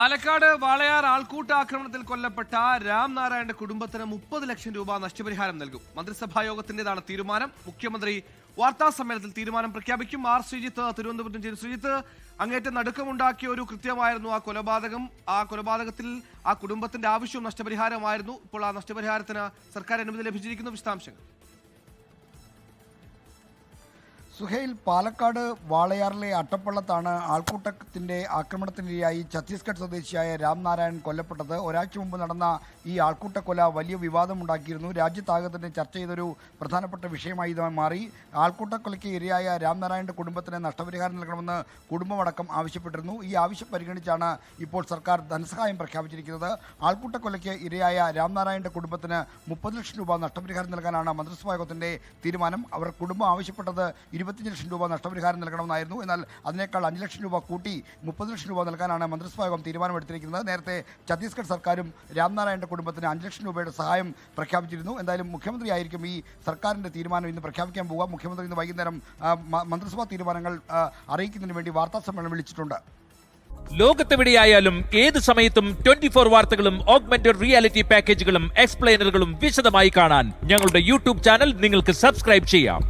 പാലക്കാട് വാളയാർ ആൾക്കൂട്ട ആക്രമണത്തിൽ കൊല്ലപ്പെട്ട രാംനാരായണന്റെ കുടുംബത്തിന് 30 ലക്ഷം രൂപ നഷ്ടപരിഹാരം നൽകും. മന്ത്രിസഭാ യോഗത്തിന്റേതാണ് തീരുമാനം. മുഖ്യമന്ത്രി വാർത്താ സമ്മേളനത്തിൽ തീരുമാനം പ്രഖ്യാപിക്കും. ആർ ശ്രീജിത്ത് തിരുവനന്തപുരത്ത് ചെയ്തു. ശ്രീജിത്ത്, അങ്ങേറ്റം നടുക്കമുണ്ടാക്കിയ ഒരു കൃത്യമായിരുന്നു ആ കൊലപാതകം. ആ കൊലപാതകത്തിൽ ആ കുടുംബത്തിന്റെ ആവശ്യവും നഷ്ടപരിഹാരമായിരുന്നു. ഇപ്പോൾ ആ നഷ്ടപരിഹാരത്തിന് സർക്കാർ അനുമതി ലഭിച്ചിരിക്കുന്നു. വിശദാംശങ്ങൾ. സുഹൈൽ, പാലക്കാട് വാളയാറിലെ അട്ടപ്പള്ളത്താണ് ആൾക്കൂട്ടത്തിന്റെ ആക്രമണത്തിനിരയായി ഛത്തീസ്ഗഡ് സ്വദേശിയായ രാംനാരായണൻ കൊല്ലപ്പെട്ടത്. ഒരാഴ്ച മുമ്പ് നടന്ന ഈ ആൾക്കൂട്ട കൊല വലിയ വിവാദമുണ്ടാക്കിയിരുന്നു. രാജ്യത്താകെ തന്നെ ചർച്ച ചെയ്തൊരു പ്രധാനപ്പെട്ട വിഷയമായി ഇത് മാറി. ആൾക്കൂട്ടക്കൊലയ്ക്ക് ഇരയായ രാംനാരായണന്റെ കുടുംബത്തിന് നഷ്ടപരിഹാരം നൽകണമെന്ന് കുടുംബമടക്കം ആവശ്യപ്പെട്ടിരുന്നു. ഈ ആവശ്യം പരിഗണിച്ചാണ് ഇപ്പോൾ സർക്കാർ ധനസഹായം പ്രഖ്യാപിച്ചിരിക്കുന്നത്. ആൾക്കൂട്ടക്കൊലയ്ക്ക് ഇരയായ രാംനാരായണന്റെ കുടുംബത്തിന് 30 ലക്ഷം രൂപ നഷ്ടപരിഹാരം നൽകാനാണ് മന്ത്രിസഭാ യോഗത്തിന്റെ തീരുമാനം. അവർ കുടുംബം ആവശ്യപ്പെട്ടത് 25 ലക്ഷം രൂപ നഷ്ടപരിഹാരം നൽകണമെന്നായിരുന്നു. എന്നാൽ അതിനേക്കാൾ 5 ലക്ഷം രൂപ കൂട്ടി 30 ലക്ഷം രൂപ നൽകാനാണ് മന്ത്രിസഭാ യോഗം തീരുമാനമെടുത്തിരിക്കുന്നത്. നേരത്തെ ഛത്തീസ്ഗഡ് സർക്കാരും രാംനാരായണന്റെ കുടുംബത്തിന് 5 ലക്ഷം രൂപയുടെ സഹായം പ്രഖ്യാപിച്ചിരുന്നു. എന്തായാലും മുഖ്യമന്ത്രിയായിരിക്കും ഈ സർക്കാരിന്റെ തീരുമാനം ഇന്ന് പ്രഖ്യാപിക്കാൻ പോവുക. മുഖ്യമന്ത്രി ഇന്ന് വൈകുന്നേരം മന്ത്രിസഭാ തീരുമാനങ്ങൾ അറിയിക്കുന്നതിന് വേണ്ടി വാർത്താ സമ്മേളനം വിളിച്ചിട്ടുണ്ട്. ലോകത്തെവിടെയായാലും ഏത് സമയത്തും 24 വാർത്തകളും ഓഗ്മെന്റഡ് റിയാലിറ്റി പാക്കേജുകളും എക്സ്പ്ലെയിനറുകളും വിശദമായി കാണാൻ ഞങ്ങളുടെ യൂട്യൂബ് ചാനൽ നിങ്ങൾക്ക് സബ്സ്ക്രൈബ് ചെയ്യാം.